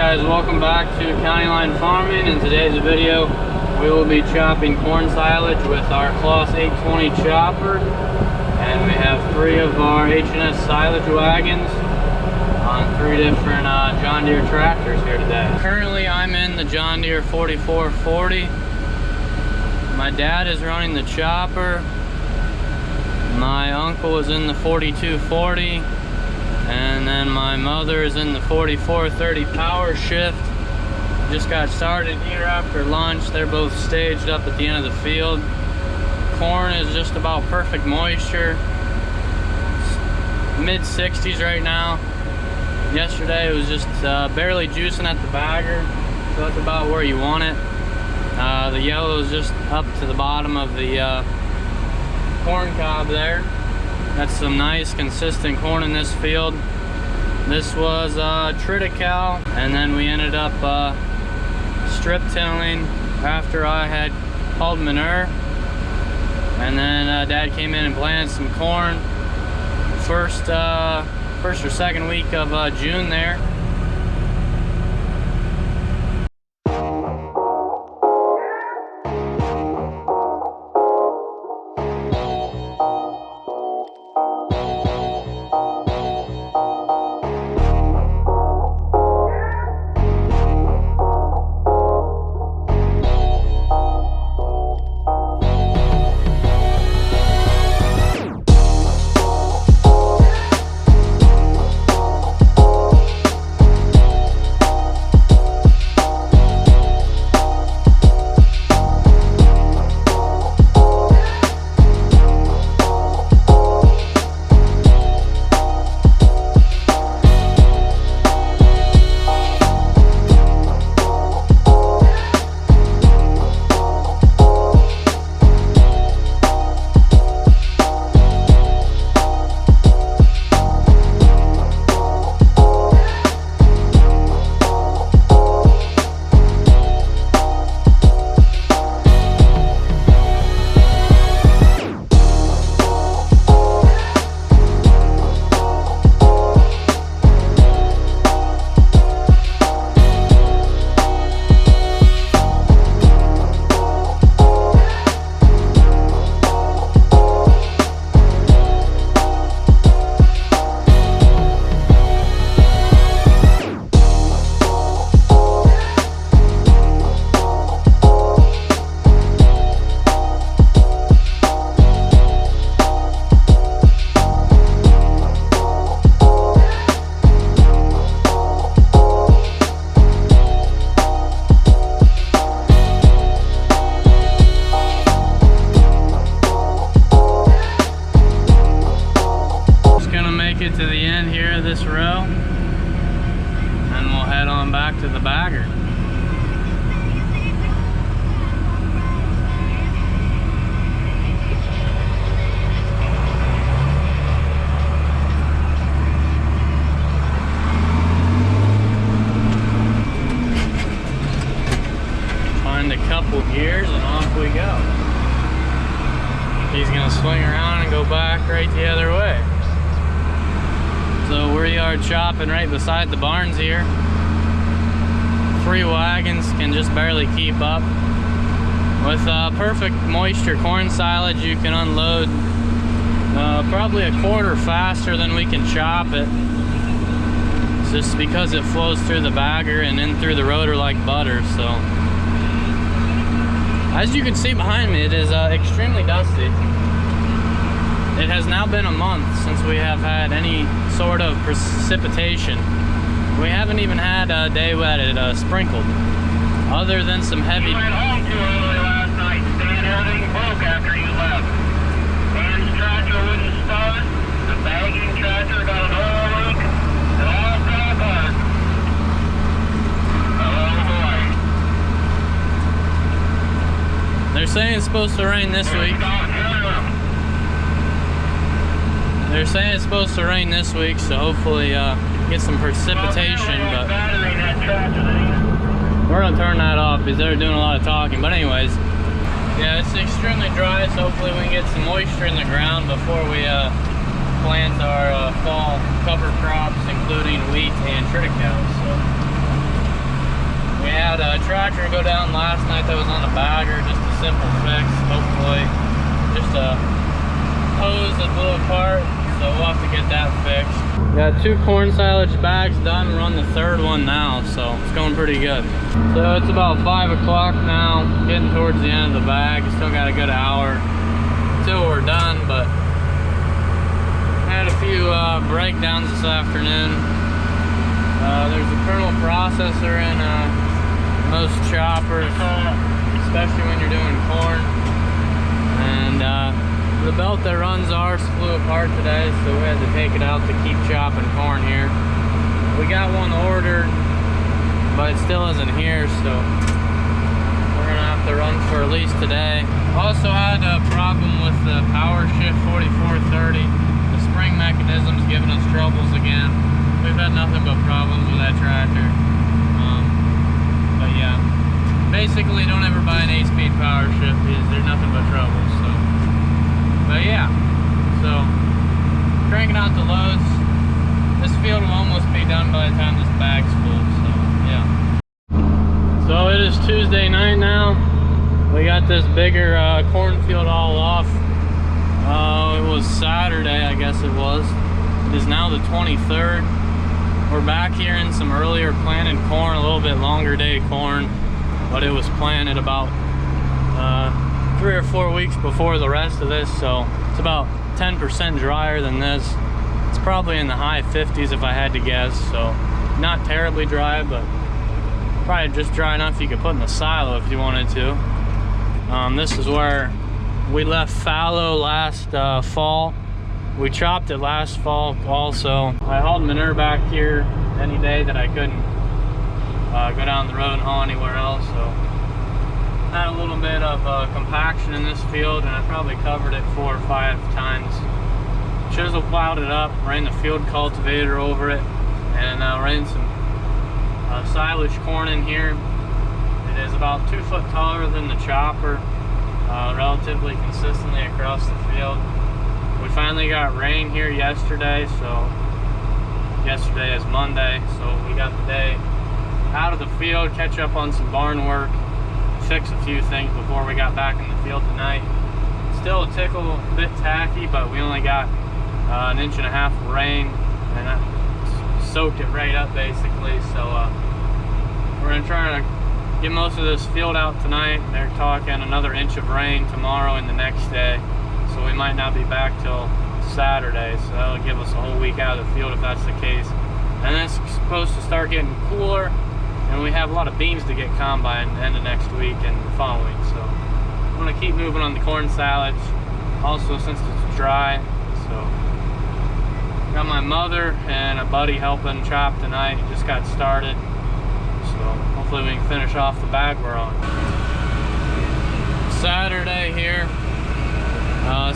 guys, welcome back to CountyLine Farming. In today's video we will be chopping corn silage with our Claas 820 chopper, and we have 3 of our H&S silage wagons on 3 different John Deere tractors here today. Currently I'm in the John Deere 4440. My dad is running the chopper, my uncle is in the 4240, and then my mother is in the 4430 power shift. Just got started here after lunch. They're both staged up at the end of the field. Corn is just about perfect moisture. Mid 60s right now. Yesterday it was just barely juicing at the bagger, so that's about where you want it. The yellow is just up to the bottom of the corn cob there. That's some nice consistent corn in this field. This was triticale, and then we ended up strip tilling after I had hauled manure, and then Dad came in and planted some corn first or second week of June there. To the end here of this row, and we'll head on back to the bagger. Find a couple gears and off we go. He's gonna swing around and go back right the other way. So we are chopping right beside the barns here. 3 wagons can just barely keep up. With perfect moisture corn silage, you can unload probably a quarter faster than we can chop it. It's just because it flows through the bagger and in through the rotor like butter. So as you can see behind me, it is extremely dusty. It has now been a month since we have had any sort of precipitation. We haven't even had a day where it sprinkled, other than some heavy... You went home too early last night, Stan. Everything broke after you left. Dan's tractor wouldn't start, the bagging tractor got an oil leak, it all fell apart. Oh boy. They're saying it's supposed to rain this week. They're saying it's supposed to rain this week, so hopefully get some precipitation, but we're gonna turn that off because they're doing a lot of talking. But anyways, yeah, it's extremely dry, so hopefully we can get some moisture in the ground before we plant our fall cover crops, including wheat and triticale. So We had a tractor go down last night that was on a bagger, just a simple fix, hopefully. Just a hose that blew apart, so we'll have to get that fixed. Got 2 corn silage bags done, we're on the 3rd one now, so it's going pretty good. So it's about 5 o'clock now, getting towards the end of the bag. Still got a good hour till we're done, but had a few breakdowns this afternoon. There's a kernel processor in most choppers, especially when you're doing corn. And the belt that runs ours flew apart today, so we had to take it out to keep chopping corn here. We got one ordered, but it still isn't here, so we're gonna have to run for at least today. Also had a problem with the power shift 4430. The spring mechanism's giving us troubles again. We've had nothing but problems with that tractor. But yeah, basically don't ever buy an 8-speed power shift because there's nothing but trouble. So, but yeah, so cranking out the loads. This field will almost be done by the time this bag's full. So yeah. So it is Tuesday night now. We got this bigger cornfield all off. It was Saturday, I guess it was. It is now the 23rd. We're back here in some earlier planted corn, a little bit longer day corn, but it was planted about 3 or 4 weeks before the rest of this, so it's about 10% drier than this. It's probably in the high 50s if I had to guess, so not terribly dry, but probably just dry enough you could put in the silo if you wanted to. This is where we left fallow last fall. We chopped it last fall also. I hauled manure back here any day that I couldn't go down the road and haul anywhere else. So had a little bit of compaction in this field, and I probably covered it 4 or 5 times. Chisel plowed it up, ran the field cultivator over it, and ran some silage corn in here. It is about 2 foot taller than the chopper, relatively consistently across the field. We finally got rain here yesterday, so yesterday is Monday, so we got the day out of the field, catch up on some barn work, fix a few things before we got back in the field tonight. Still a bit tacky, but we only got 1.5 inches of rain, and that soaked it right up basically. So we're gonna try to get most of this field out tonight. They're talking another 1 inch of rain tomorrow and the next day. So we might not be back till Saturday, so that'll give us a whole week out of the field if that's the case. And then it's supposed to start getting cooler, and we have a lot of beans to get combined end of next week and the following. So I'm gonna keep moving on the corn silage. Also, since it's dry, so got my mother and a buddy helping chop tonight. Just got started, so hopefully we can finish off the bag we're on. Saturday here.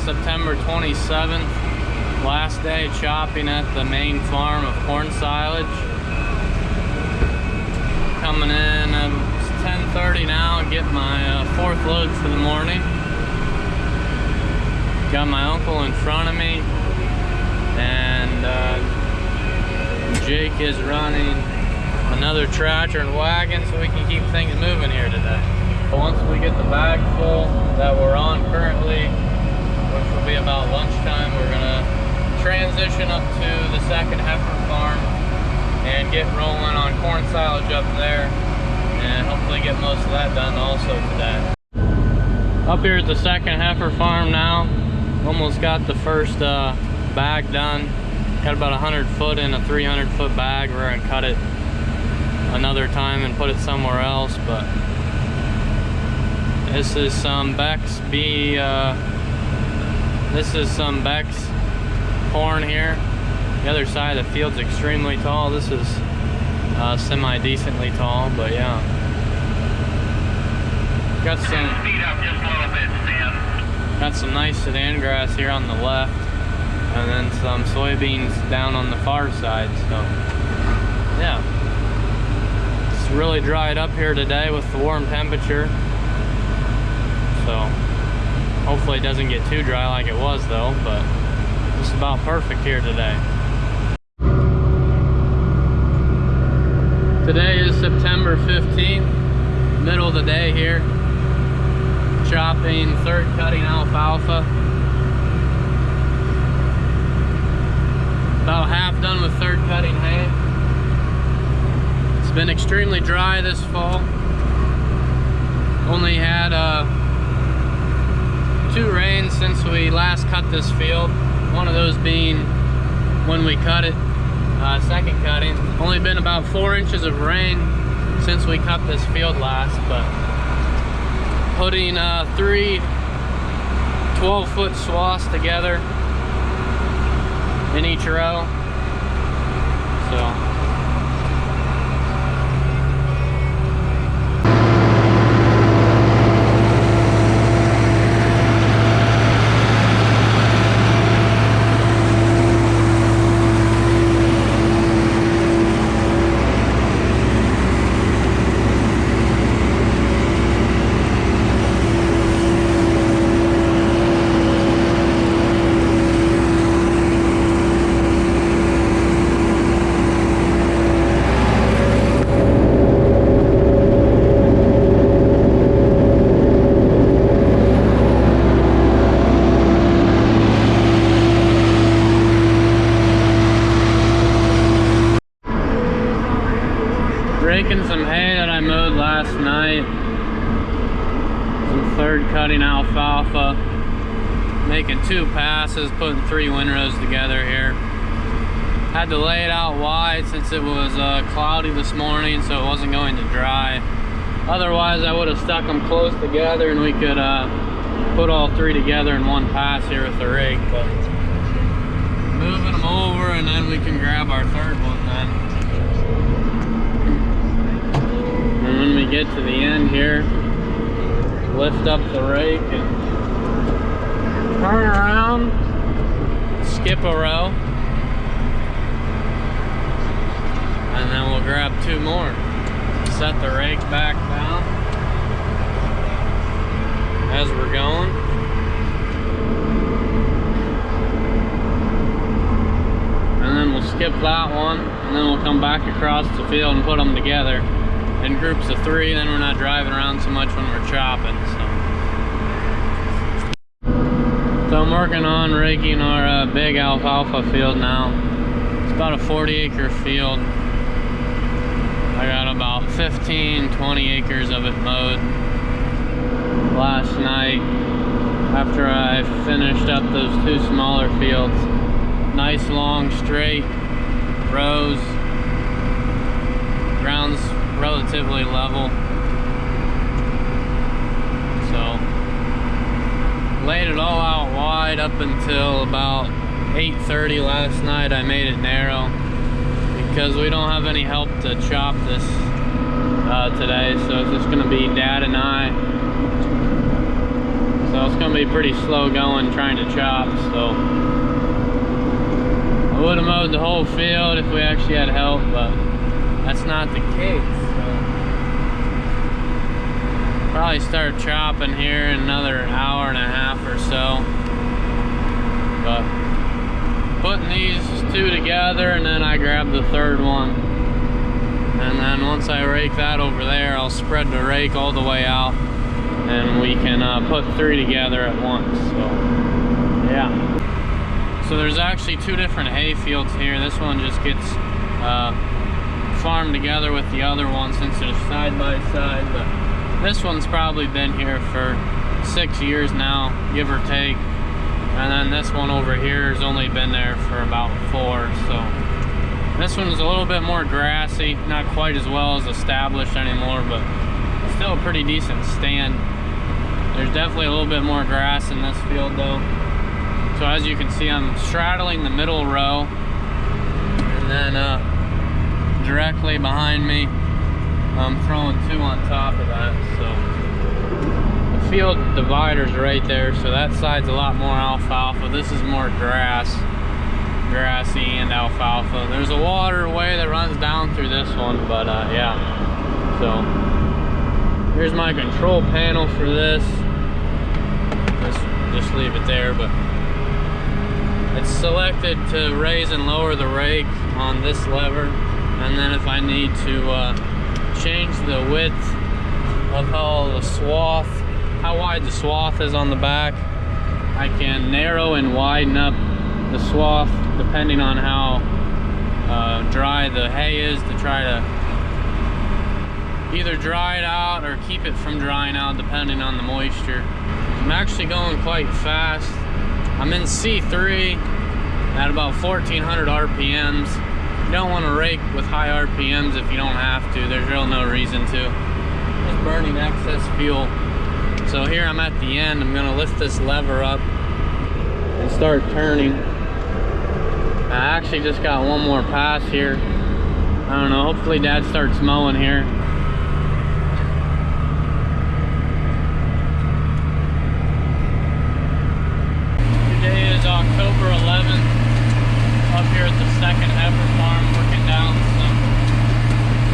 September 27th, last day chopping at the main farm of corn silage. Coming in, it's 10:30 now, and get my 4th load for the morning. Got my uncle in front of me, and Jake is running another tractor and wagon so we can keep things moving here today. Once we get the bag full that we're on currently, which will be about lunchtime, we're gonna transition up to the 2nd heifer farm and get rolling on corn silage up there, and hopefully get most of that done also today. Up here at the 2nd heifer farm now, almost got the first bag done. Got about 100 foot in a 300 foot bag. We're gonna cut it another time and put it somewhere else, but this is some Beck's this is some Beck's corn here. The other side of the field's extremely tall. This is semi-decently tall, but yeah. Got some nice sedan grass here on the left, and then some soybeans down on the far side. So yeah, it's really dried up here today with the warm temperature. So hopefully it doesn't get too dry like it was though, but just about perfect here today. Today is September 15th, middle of the day here. Chopping third cutting alfalfa. About half done with third cutting hay. It's been extremely dry this fall. Only had 2 rains since we last cut this field. One of those being when we cut it, second cutting. Only been about 4 inches of rain since we cut this field last, but putting 3 12-foot swaths together in each row. So raking some hay that I mowed last night. Some third cutting alfalfa. Making 2 passes, putting 3 windrows together here. Had to lay it out wide since it was cloudy this morning, so it wasn't going to dry. Otherwise, I would have stuck them close together and we could put all 3 together in one pass here with the rake. But moving them over, and then we can grab our third one then. And when we get to the end here, lift up the rake and turn around, skip a row, and then we'll grab 2 more. Set the rake back down as we're going. And then we'll skip that one, and then we'll come back across the field and put them together in groups of 3, then we're not driving around so much when we're chopping. So I'm working on raking our big alfalfa field now. It's about a 40-acre field. I got about 15-20 acres of it mowed last night after I finished up those 2 smaller fields. Nice long straight rows. Ground's relatively level, so laid it all out wide up until about 8:30 last night. I made it narrow because we don't have any help to chop this today, so it's just going to be Dad and I. So it's going to be pretty slow going trying to chop. So I would have mowed the whole field if we actually had help, but that's not the case. Probably start chopping here in another hour and a half or so. But putting these 2 together, and then I grab the third one. And then once I rake that over there, I'll spread the rake all the way out, and we can put 3 together at once. So yeah. So there's actually 2 different hay fields here. This one just gets farmed together with the other one since they're side by side, but this one's probably been here for 6 years now, give or take. And then this one over here has only been there for about 4. So this one's a little bit more grassy, not quite as well as established anymore, but still a pretty decent stand. There's definitely a little bit more grass in this field though. So as you can see, I'm straddling the middle row, and then directly behind me, I'm throwing 2 on top of that. So the field divider's right there, so that side's a lot more alfalfa. This is more grassy and alfalfa. There's a waterway that runs down through this one, but yeah. So here's my control panel for this. Let's just leave it there, but it's selected to raise and lower the rake on this lever. And then if I need to change the width of how wide the swath is on the back, I can narrow and widen up the swath depending on how dry the hay is, to try to either dry it out or keep it from drying out depending on the moisture. I'm actually going quite fast. I'm in C3 at about 1400 RPMs. You don't want to rake with high RPMs if you don't have to. There's really no reason to. Just burning excess fuel. So here I'm at the end. I'm going to lift this lever up and start turning. I actually just got one more pass here. I don't know, hopefully Dad starts mowing here. Today is October 11th. Up here at the second heifer farm, working down some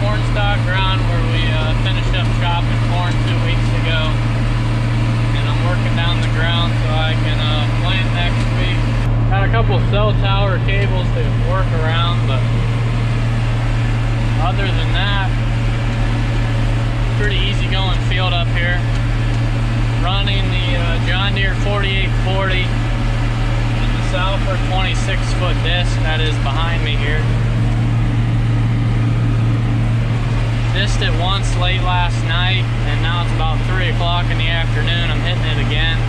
corn stalk ground where we finished up chopping corn 2 weeks ago. And I'm working down the ground so I can plant next week. Got a couple cell tower cables to work around, but other than that, pretty easy going field up here. Running the John Deere 4840 and the Alfalfa 26-foot disc that is behind me here. Dissed it once late last night, and now it's about 3 o'clock in the afternoon. I'm hitting it again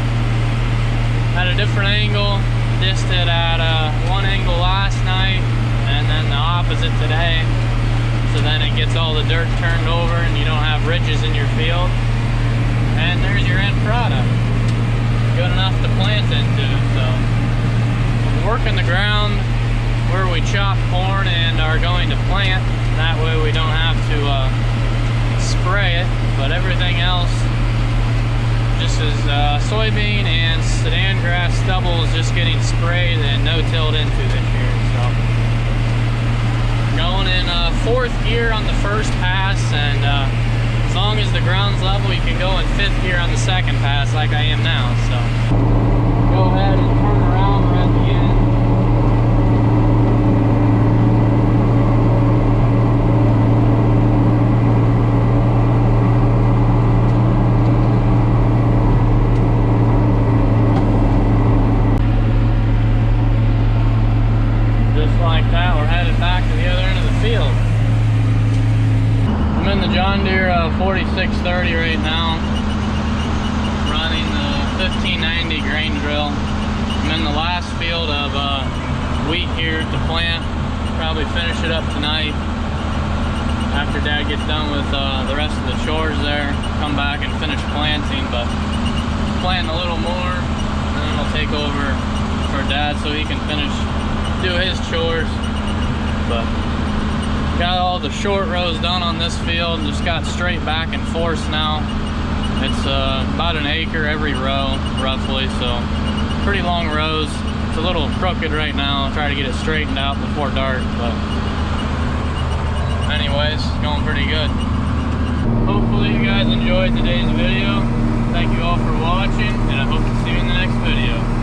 at a different angle. Dissed it at one angle last night and then the opposite today, so then it gets all the dirt turned over and you don't have ridges in your field, and there's your end product, good enough to plant into. So working the ground where we chop corn and are going to plant, that way we don't have to spray it, but everything else, just as soybean and sedan grass stubble, is just getting sprayed and no-tilled into this year. So going in fourth gear on the first pass, and as long as the ground's level, you can go in fifth gear on the second pass like I am now. So go ahead and turn around. We're at the end. John Deere 4630 right now, running the 1590 grain drill. I'm in the last field of wheat here to plant. Probably finish it up tonight after Dad gets done with the rest of the chores there. Come back and finish planting, but planting a little more, and then I'll take over for Dad so he can do his chores. But got all the short rows done on this field, just got straight back and forth now. It's about an acre every row, roughly, so pretty long rows. It's a little crooked right now. I'll try to get it straightened out before dark, but anyways, going pretty good. Hopefully you guys enjoyed today's video. Thank you all for watching, and I hope to see you in the next video.